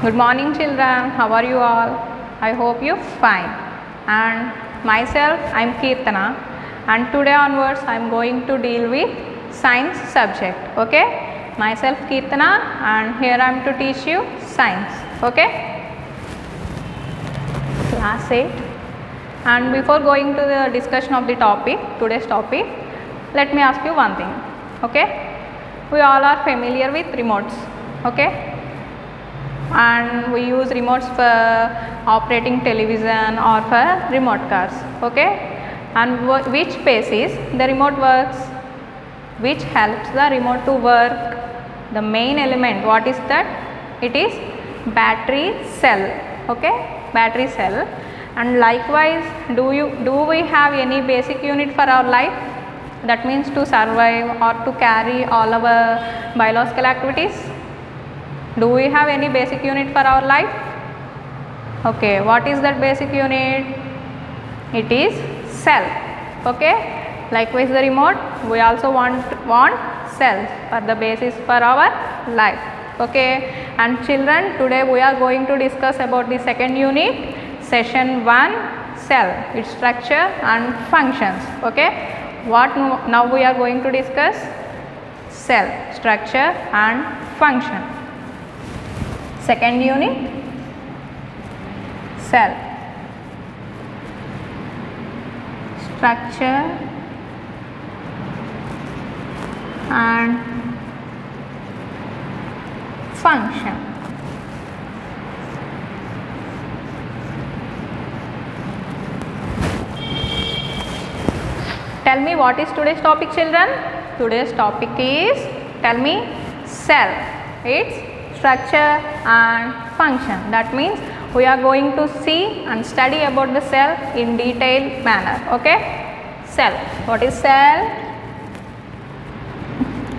Good morning children, how are you all? I hope you fine. And myself I am Keertana, and today onwards I am going to deal with science subject. Okay, myself Keertana, and here I am to teach you science. Okay, class 8. And before going to the discussion of the topic, today's topic, let me ask you one thing. Okay, we all are familiar with remotes. Okay, and we use remotes for operating television or for remote cars. Okay, and which basis the remote works, which helps the remote to work, the main element, what is that? It is battery cell. Okay, battery cell. And likewise, do we have any basic unit for our life, that means to survive or to carry all our biological activities? Do we have any basic unit for our life? Okay, what is that basic unit? It is cell. Okay, likewise the remote, we also want cells for the basis for our life. Okay, and children, today we are going to discuss about the second unit, session 1, cell, its structure and functions. Okay, what now we are going to discuss? Cell, structure and function. Second unit, cell, structure and function. Tell me, what is today's topic, children? Today's topic is, tell me, cell, its structure and function. That means we are going to see and study about the cell in detailed manner. Okay, cell, what is cell?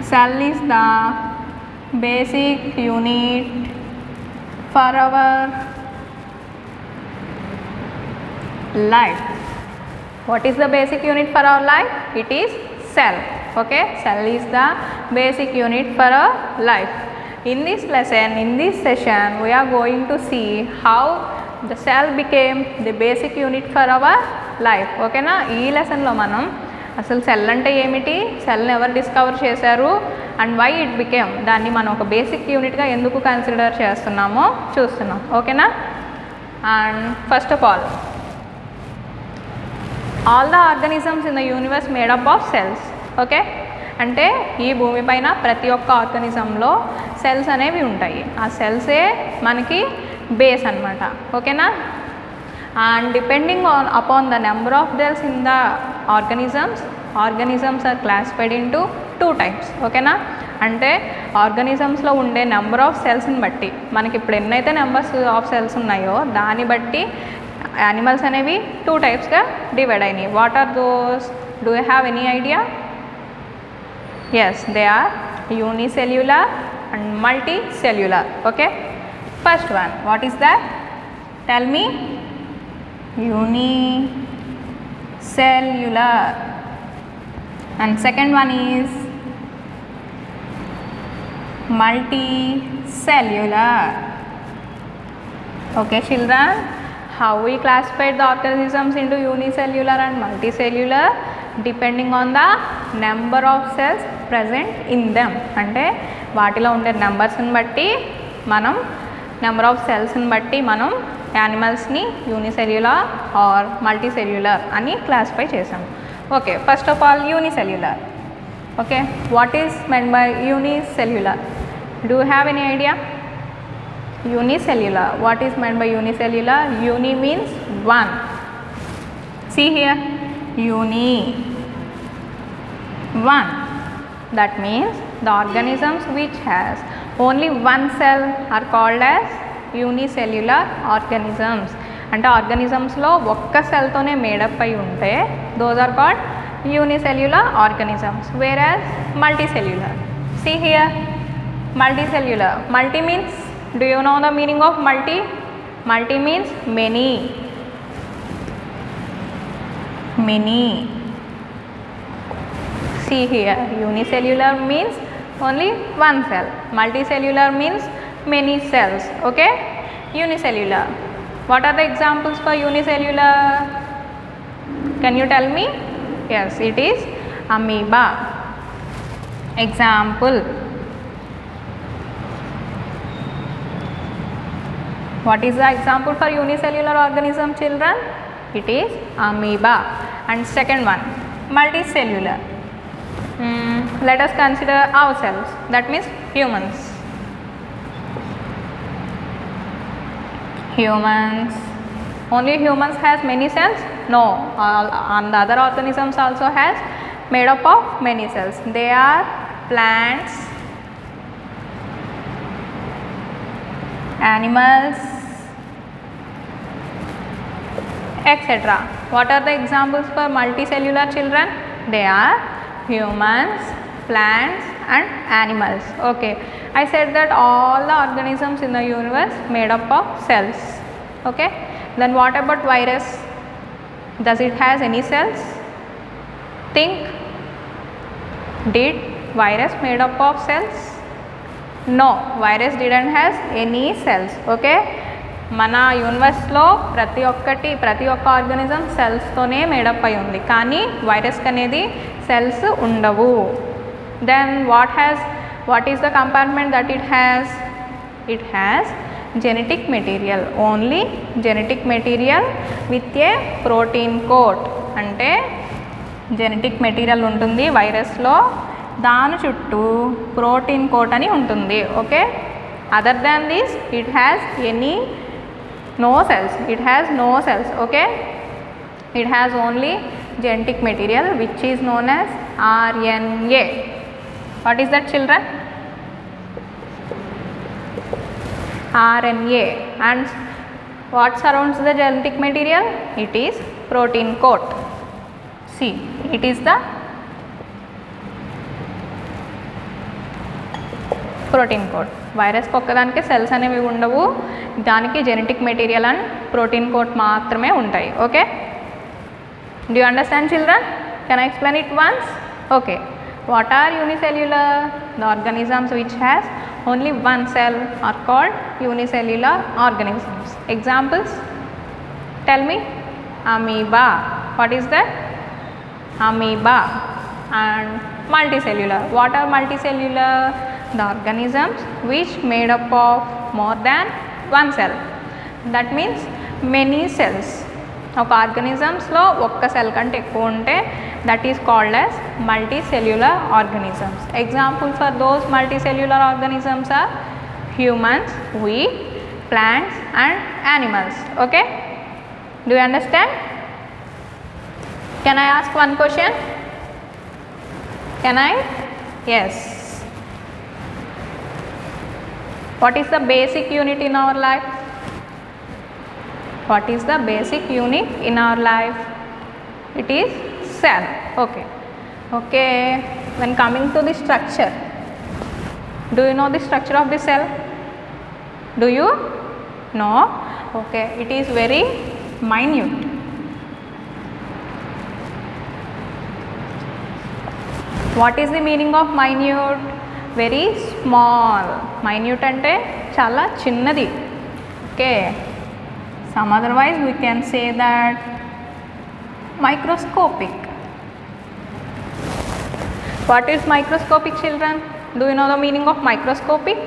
Cell is the basic unit for our life. What is the basic unit for our life? It is cell. Okay, cell is the basic unit for our life. In this lesson, in this session, we are going to see how the cell became the basic unit for our life. Okay na? ఈ lesson లో మనం అసలు cell అంటే ఏమిటి, సెల్ని ఎవరు discover చేశారు, and why it became, దాన్ని మనం ఒక బేసిక్ యూనిట్గా ఎందుకు కన్సిడర్ చేస్తున్నామో చూస్తున్నాం. ఓకేనా? And first of all the organisms in the universe made up of cells. Okay, అంటే ఈ భూమిపైన ప్రతి ఒక్క ఆర్గానిజంలో సెల్స్ అనేవి ఉంటాయి. ఆ సెల్సే మనకి బేస్ అనమాట. ఓకేనా? And depending upon the number of cells in the organisms are classified into 2 types. ఓకేనా? అంటే ఆర్గానిజమ్స్లో ఉండే నెంబర్ ఆఫ్ సెల్స్ని బట్టి, మనకి ఇప్పుడు ఎన్నైతే నెంబర్స్ ఆఫ్ సెల్స్ ఉన్నాయో దాన్ని బట్టి యానిమల్స్ అనేవి 2 typesగా డివైడ్ అయినాయి. What are those? Do you have any idea? Yes, they are unicellular and multicellular. Okay, first one, what is that? Tell me. Unicellular. And second one is multicellular. Okay children, how we classified the organisms into unicellular and multicellular? Depending on the number of cells present in them. అంటే వాటిలో ఉండే నెంబర్స్ని బట్టి మనం, number of సెల్స్ని బట్టి మనం యానిమల్స్ని unicellular are multicellular అని classify చేసాం. Okay, first of all unicellular. Okay, what is meant by unicellular? Do have any idea? Unicellular, what is meant by unicellular? Uni means one. See here, uni, one. That means the organisms which has only one cell are called as unicellular organisms. అంటే ఆర్గానిజమ్స్లో ఒక్క సెల్తోనే made up అయి ఉంటే those are called unicellular organisms. Whereas multicellular, see here, multicellular, multi means, do you know the meaning of multi? Multi means many. See here, unicellular means only one cell, multicellular means many cells. Okay, unicellular. What are the examples for unicellular? Can you tell me? Yes, it is amoeba. Example. What is the example for unicellular organism, children? It is amoeba. And second one, multicellular. Let us consider ourselves, that means humans. Humans. Only humans has many cells? No, and other organisms also has made up of many cells. They are plants, animals, etc. What are the examples for multicellular, children? They are humans, plants and animals. Okay, I said that all the organisms in the universe made up of cells. Okay, then what about virus? Does it has any cells? Think. Did virus made up of cells? No, virus didn't has any cells. Okay, మన యూనివర్స్లో ప్రతి ఒక్క organism సెల్స్తోనే made up అయి ఉంది, కానీ వైరస్కి అనేది cells ఉండవు. Then what is the compartment that it has genetic material, only genetic material with a protein coat. అంటే జెనెటిక్ మెటీరియల్ ఉంటుంది వైరస్లో, దాని చుట్టూ ప్రోటీన్ కోట్ అని ఉంటుంది. Okay, other than this it has no cells. Okay, it has only genetic material which is known as RNA. What is that, children? RNA. And what surrounds the genetic material? It is protein coat. See, it is the protein coat. వైరస్కి ఒక్కదానికి cells అనేవి ఉండవు, దానికి genetic material and protein coat మాత్రమే ఉంటాయి. Okay, do you understand, children? Can I explain it once? Okay, what are unicellular? The organisms which has only one cell are called unicellular organisms. Examples, tell me. Amoeba. What is that? Amoeba. And multicellular. What are multicellular? The organisms which made up of more than one cell. That means many cells. ఒక ఆర్గానిజమ్స్లో ఒక్క cell కంటే ఎక్కువ ఉంటే that is called as multicellular organisms. Example for those multicellular organisms are humans, wheat, plants and animals. Okay, do you understand? Can I ask one question? Can I? Yes. What is the basic unit in our life? What is the basic unit in our life? It is cell. Okay, when coming to the structure, do you know the structure of the cell? Do you know? Okay, it is very minute. What is the meaning of minute? Very small. Minute అంటే చాలా చిన్నది. Okay, some otherwise we can say that microscopic. What is microscopic, children? Do you know the meaning of microscopic?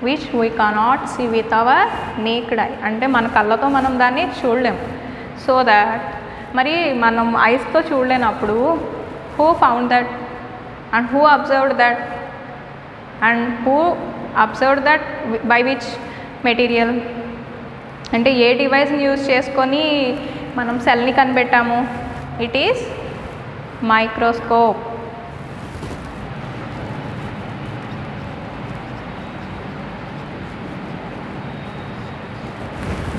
Which we cannot see with our naked eye. అంటే మన కళ్ళతో మనం దాన్ని చూడలేం. So that మరి మనం ఐస్తో చూడలేనప్పుడు who found that and who observed that and who observed that by which material? అంటే ఏ డివైస్ని use చేసుకొని మనం సెల్ని కనిపెట్టాము? It is microscope.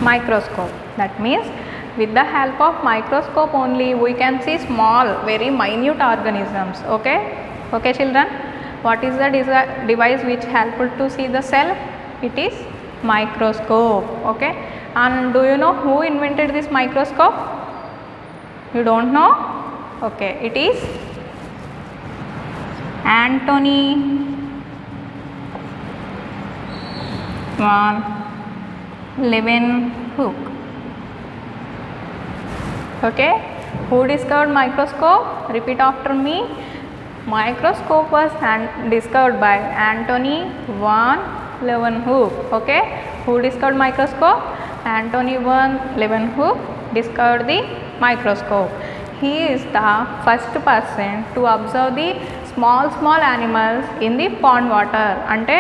Microscope. That means with the help of microscope only we can see small, very minute organisms. Okay, children, what is the device which helpful to see the cell? It is microscope. Okay, and do you know who invented this microscope? You don't know? Okay, it is Antony van Leeuwenhoek. Okay, who discovered microscope? Repeat after me. Microscope was discovered by Antony van Leeuwenhoek. Okay, who discovered microscope? Antony van Leeuwenhoek discovered the microscope. He is the first person to observe the small animals in the pond water. అంటే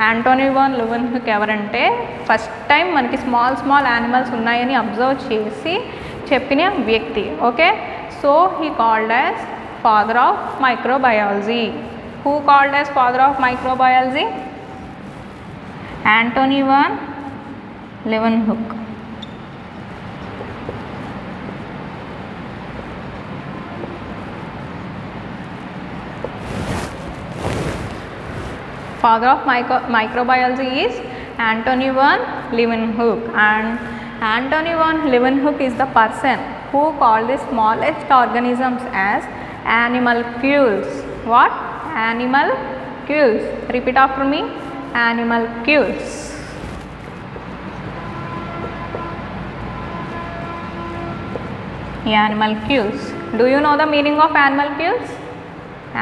Antony van Leeuwenhoek ఎవరంటే first time మనకి small animals ఉన్నాయని observe చేసి చెప్పిన వ్యక్తి. Okay, so he called as father of microbiology. Who called as father of microbiology? Antony van Leeuwenhoek. Father of microbiology is Antony van Leeuwenhoek, and Antony van Leeuwenhoek is the person who called the smallest organisms as animalcules. What? Animalcules. Repeat after me. Animalcules. Animalcules. Do you know the meaning of animalcules?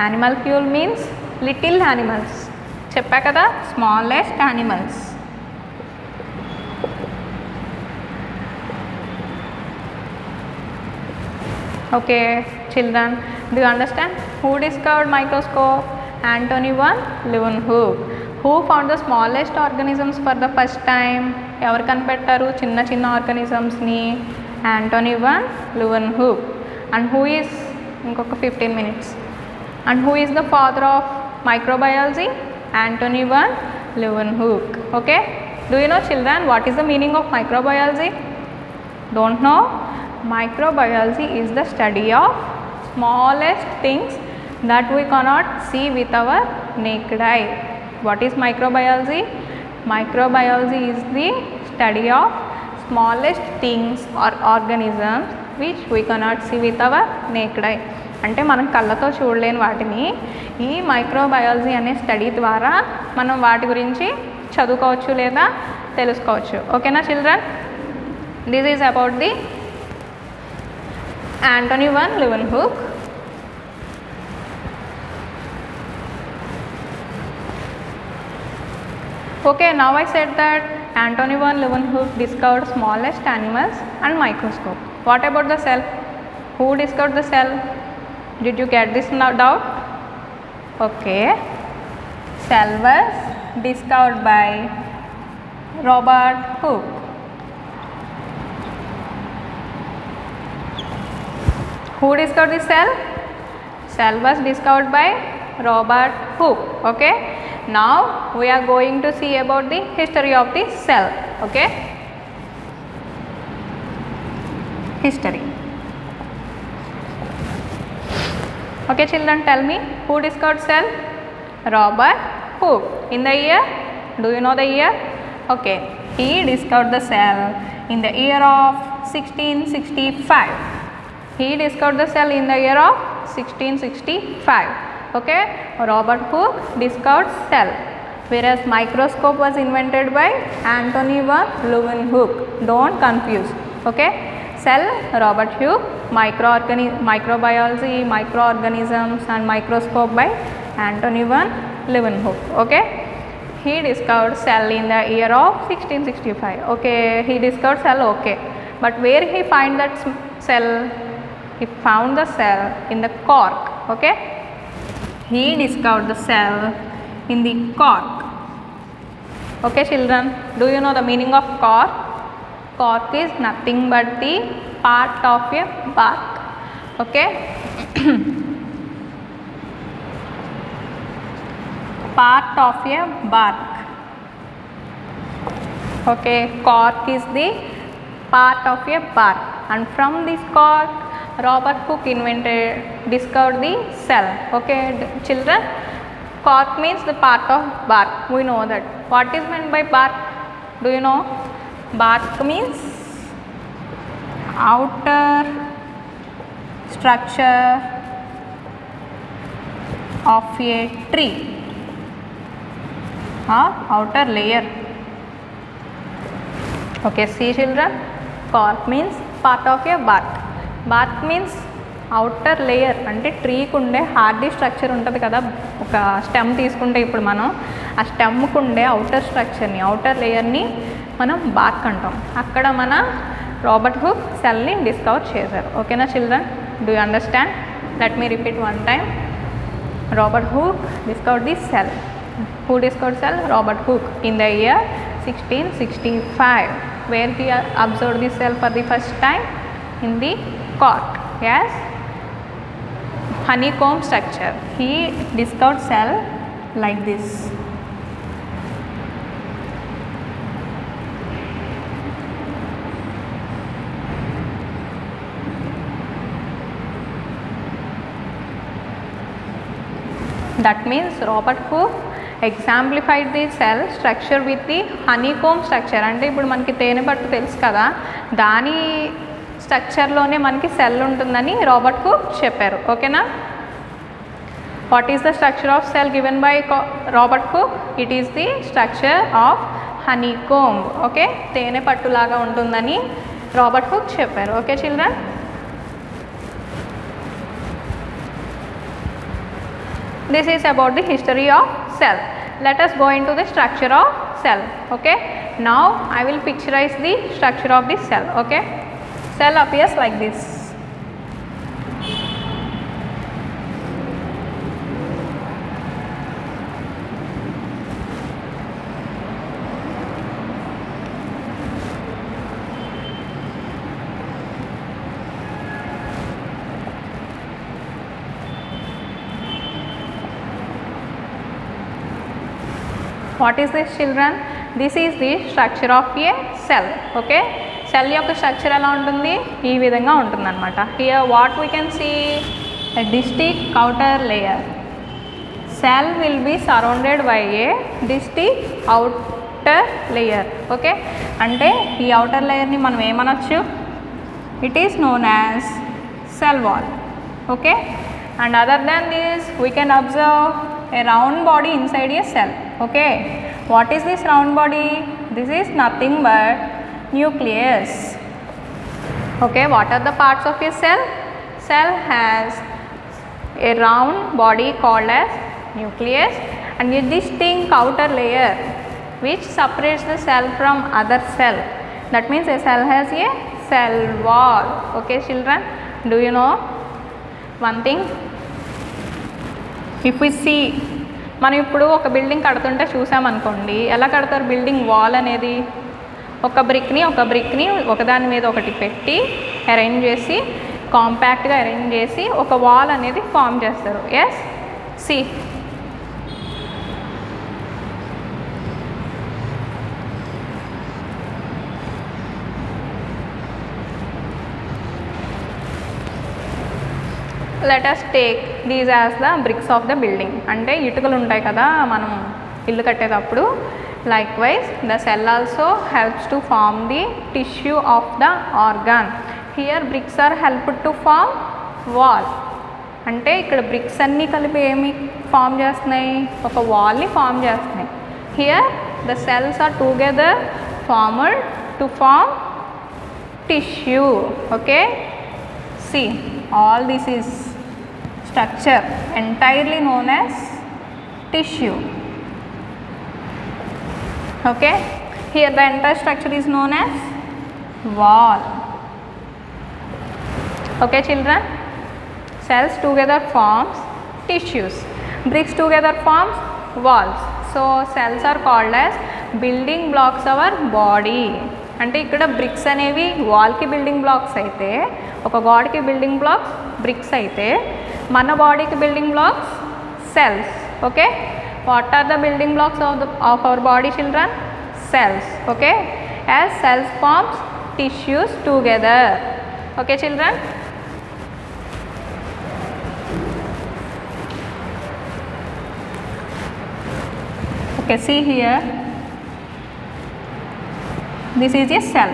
Animalcule means little animals. చెప్పా కదా, smallest animals. Okay children, do you understand? Who discovered microscope? Antony van Leeuwenhoek. Who found the smallest organisms for the first time? ఎవరు కనిపెట్టారు చిన్న ఆర్గానిజమ్స్ని? Antony van Leeuwenhoek. And who is, ఇంకొక 15 minutes, and who is the father of microbiology? Antony van Leeuwenhoek. Okay, do you know children what is the meaning of microbiology? Don't know? Microbiology is the study of smallest things that we cannot see with our naked eye. What is microbiology? Microbiology is the study of smallest things or organisms which we cannot see with our naked eye. అంటే మనం కళ్ళతో చూడలేని వాటిని ఈ microbiology అనే study ద్వారా మనం వాటి గురించి చదువుకోవచ్చు లేదా తెలుసుకోవచ్చు. ఓకేనా children? This is about the Antony van Leeuwenhoek. Okay, now I said that Antony van Leeuwenhoek discovered smallest animals and microscope. What about the cell? Who discovered the cell? Did you get this doubt? Okay, cell was discovered by Robert Hooke. Who discovered the cell? Cell was discovered by Robert Hooke. Okay, now we are going to see about the history of the cell. Okay, history. Okay children, tell me, who discovered cell? Robert Hooke. In the year, do you know the year? Okay, he discovered the cell in the year of 1665. He discovered the cell in the year of 1665. Okay, Robert Hooke discovered cell, whereas microscope was invented by Antony van Leeuwenhoek. Don't confuse. Okay, cell Robert Hooke, microbiology, microorganisms and microscope by Antony van Leeuwenhoek. Okay, he discovered cell in the year of 1665. Okay, he discovered cell. Okay, but where he find that cell? He found the cell in the cork. Okay, he discovered the cell in the cork. Okay children, do you know the meaning of cork? Cork is nothing but the part of a bark. Okay, part of a bark. Okay, cork is the part of a bark, and from this cork Robert Hooke discovered the cell. Okay children, cork means the part of bark. We know that. What is meant by bark? Do you know? Bark means outer structure of a tree. or outer layer. Okay, see children, cork means part of a bark. Bark means outer layer, అంటే ట్రీకి ఉండే Hardy structure ఉంటుంది కదా, ఒక stem తీసుకుంటే ఇప్పుడు మనం ఆ స్టెమ్కు ఉండే అవుటర్ స్ట్రక్చర్ని, అవుటర్ లేయర్ని మనం బార్క్ అంటాం. అక్కడ మన రాబర్ట్ హుక్ సెల్ని డిస్కవర్ చేశారు. ఓకేనా children, do you understand? Let me repeat one time. Robert hook discovered the cell. Who discovered cell? Robert hook in the year 1665. Where he observed the cell for the first time? In the cork. Yes, honeycomb structure. He discovered cell like this. That means Robert Hooke exemplified the cell structure with the honeycomb structure. అంటే ఇప్పుడు మనకి తేనె పట్టు తెలుసు కదా, దాని స్ట్రక్చర్లోనే మనకి cell ఉంటుందని రాబర్ట్ హుక్ చెప్పారు. ఓకేనా? What is the structure of cell given by Robert Hooke? It is the structure of honeycomb. Okay, తేనె పట్టులాగా ఉంటుందని రాబర్ట్ హుక్ చెప్పారు. Okay children, this is about the history of cell. Let us go into the structure of cell. Okay, now I will picturize the structure of the cell. Okay, cell appears like this. What is this children? This is the structure of a cell. Okay, cell యొక్క structure ఎలా ఉంటుంది? ఈ విధంగా ఉంటుందన్నమాట. Here what we can see? A distinct outer layer. Cell will be surrounded by a distinct outer layer. Okay, అంటే ఈ outer లేయర్ని మనం ఏమనొచ్చు? It is known as cell wall. Okay, and other than this we can observe a round body inside a cell. Okay, what is this round body? This is nothing but nucleus. Okay, what are the parts of a cell? Cell has a round body called as nucleus and a distinct outer layer which separates the cell from other cell. That means a cell has a cell wall. Okay children, do you know one thing? If we see, మనం ఇప్పుడు ఒక building కడుతుంటే చూసామనుకోండి, ఎలా కడతారు building wall అనేది? ఒక బ్రిక్ని ఒకదాని మీద ఒకటి పెట్టి అరేంజ్ చేసి, కాంపాక్ట్గా అరేంజ్ చేసి ఒక వాల్ అనేది ఫామ్ చేస్తారు. Yes, see let us take these as the bricks of the building. అంటే ఇటుకలు ఉంటాయి కదా మనం ఇల్లు కట్టేటప్పుడు. likewise the cell also helps to form the tissue of the organ. here bricks are helped to form wall. అంటే ఇక్కడ bricks అన్నీ కలిపి ఏమి ఫామ్ చేస్తున్నాయి? ఒక వాల్ని ఫామ్ చేస్తున్నాయి. here the cells are together formed to form tissue. okay, see, all this is structure entirely known as tissue. Okay, here the entire structure is known as wall. Okay children, cells together forms tissues, bricks together forms walls. So cells are called as building blocks of our body. అంటే ఇక్కడ bricks అనేవి వాల్కి building blocks అయితే, ఒక గోడకి building blocks bricks అయితే, మన బాడీకి building blocks cells. Okay, what are the building blocks of our body children? Cells. Okay, as cells forms tissues together. Okay children, okay, see here, this is a cell.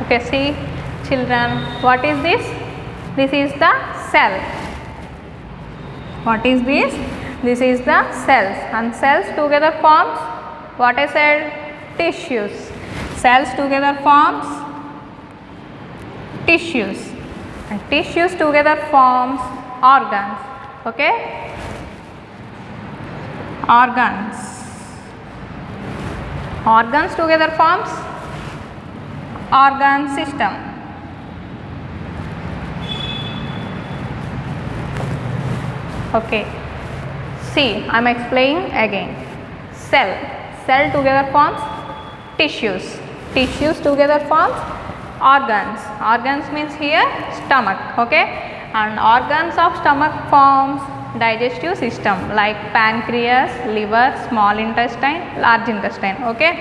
Okay, see children, what is this? This is the cell. What is this? This is the cells, and cells together forms what I said? Tissues. Cells together forms tissues, and tissues together forms organs. Okay, organs. Organs together forms organ system. Okay, see, I am explaining again. Cell together forms tissues. Tissues together forms organs. Organs means here stomach. Okay, and organs of stomach forms digestive system like pancreas, liver, small intestine, large intestine. Okay,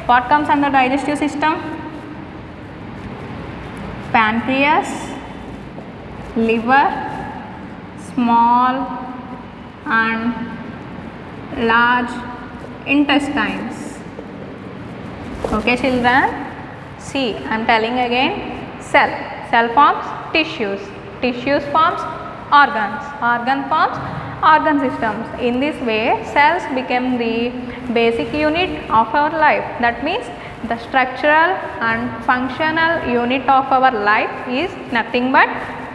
what comes under digestive system? Pancreas, liver, small and large intestines. Okay children, see, I am telling again. Cell forms tissues, tissues forms organs, organ forms organ systems. In this way cells become the basic unit of our life. That means the structural and functional unit of our life is nothing but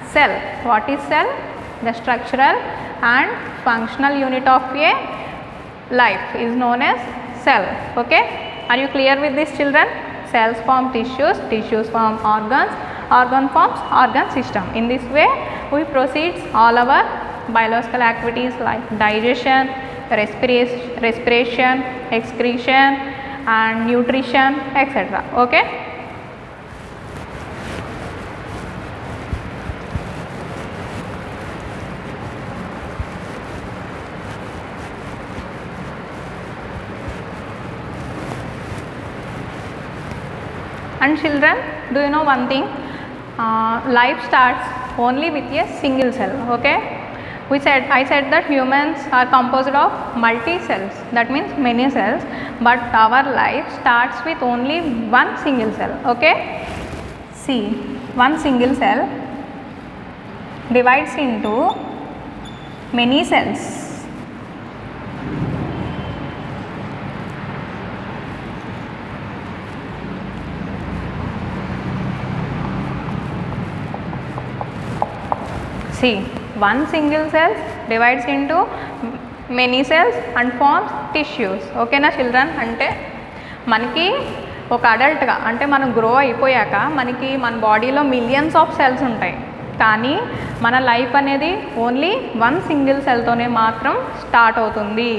cell. What is cell? The structural and functional unit of a life is known as cell. Okay, are you clear with this children? Cells form tissues, tissues form organs, organ forms organ system. In this way we proceed all our biological activities like digestion, respiration, excretion and nutrition, etc. Okay. And children, do you know one thing? Life starts only with a single cell. Okay, I said that humans are composed of multi cells, that means many cells, but our life starts with only one single cell. Okay, see, one single cell divides into many cells. See, one single cell divides into many cells and forms tissues. Okay na children? Ante manaki oka adult ga ante manam grow ayipoyaka manaki man body lo millions of cells untayi, కానీ మన life అనేది only one single cell తోనే మాత్రం start అవుతుంది.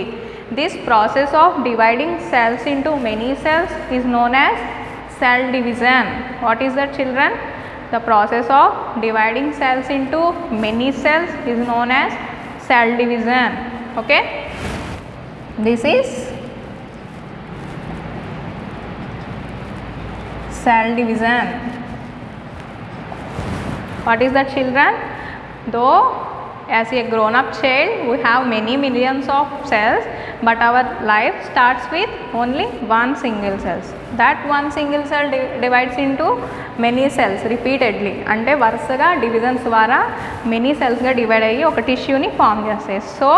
This process of dividing cells into many cells is known as cell division. What is that children? The process of dividing cells into many cells is known as cell division. Okay, this is cell division. What is that children? Though as a grown up child we have many millions of cells, but our life starts with only one single cells. That one single cell divides into many cells repeatedly. అంటే వరుసగా divisions ద్వారా many సెల్స్గా divide అయ్యి ఒక టిష్యూని form చేస్తాయి. So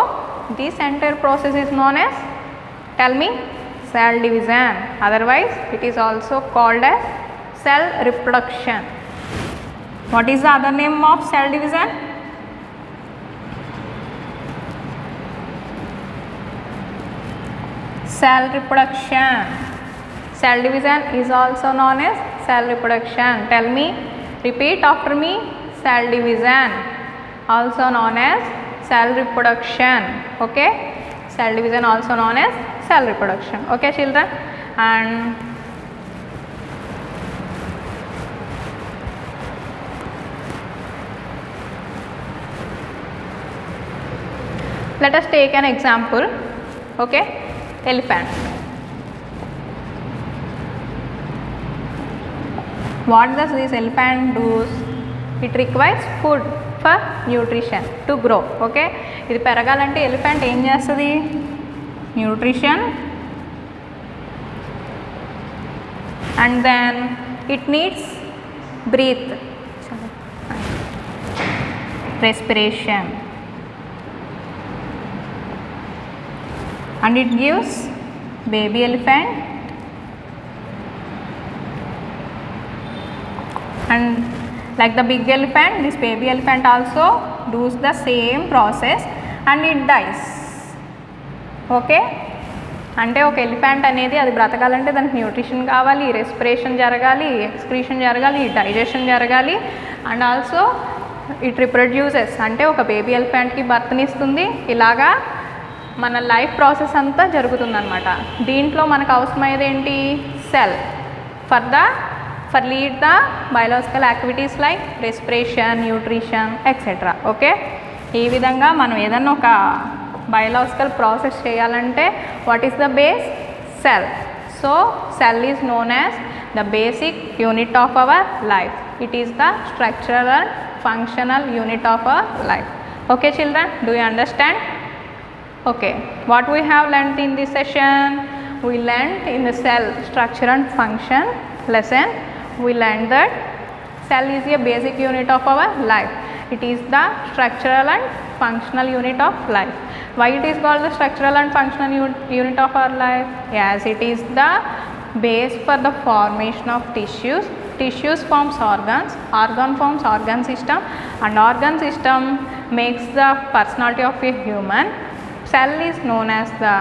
this entire process is known as, tell me, cell division. Otherwise it is also called as cell reproduction. What is the other name of cell division? Cell reproduction. Cell division is also known as cell reproduction. Tell me, repeat after me. Cell division, also known as cell reproduction. Okay, cell division also known as cell reproduction. Okay children, and let us take an example. Okay, elephant. What does this elephant do? It requires food for nutrition to grow. Okay, ఇది పెరగాలంటే elephant ఏం చేస్తుంది? Nutrition, and then it needs breathe, respiration, and it gives baby elephant, and like the big elephant, this baby elephant also does the same process and it dies. Okay, అంటే ఒక elephant అనేది అది బ్రతకాలంటే దానికి nutrition కావాలి, respiration జరగాలి, excretion జరగాలి, digestion జరగాలి, అండ్ ఆల్సో ఇట్ రిప్రొడ్యూసెస్, అంటే ఒక బేబీ ఎలిఫెంట్కి బర్త్నిస్తుంది. ఇలాగా మన లైఫ్ ప్రాసెస్ అంతా జరుగుతుందన్నమాట. దీంట్లో మనకు అవసరమయ్యేది ఏంటి? Cell for lead the biological activities like respiration, nutrition etcetera. Okay, ఈ విధంగా మనం ఏదన్నా ఒక బయోలాజికల్ ప్రాసెస్ చేయాలంటే what is the base? Cell. So cell is known as the basic unit of our life. It is the structural and functional unit of our life. Okay children, do you understand? Okay, what we have learnt in this session? We learnt in the cell structure and function lesson, we learned that cell is a basic unit of our life. It is the structural and functional unit of life. Why it is called the structural and functional unit of our life? Yes, it is the base for the formation of tissues. Tissues forms organs, organ forms organ system, and organ system makes the personality of a human. Cell is known as the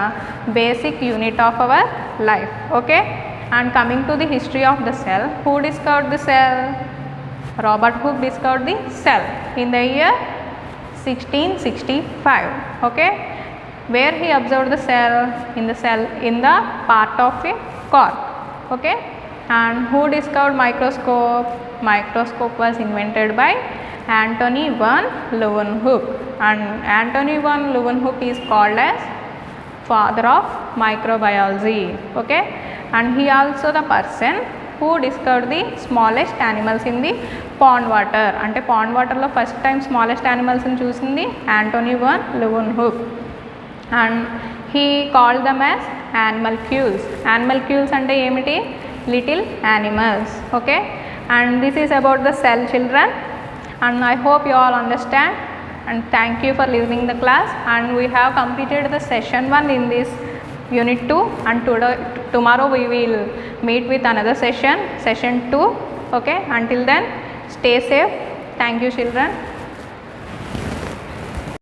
basic unit of our life. Okay, and coming to the history of the cell, who discovered the cell? Robert Hooke discovered the cell in the year 1665. Okay, where he observed the cell in the part of a cork. Okay, and who discovered microscope? Microscope was invented by Antony van Leeuwenhoek, and Antony van Leeuwenhoek is called as father of microbiology. Okay, and he also the person who discovered the smallest animals in the pond water. Ante pond water lo first time smallest animals ni chusindi Antony van Leeuwenhoek, and he called them as animalcules. Animalcules ante emiti? Little animals. Okay, and this is about the cell children, and I hope you all understand, and thank you for listening the class. And we have completed the session 1 in this unit 2, and tomorrow we will meet with another session 2. Okay, until then stay safe. Thank you children.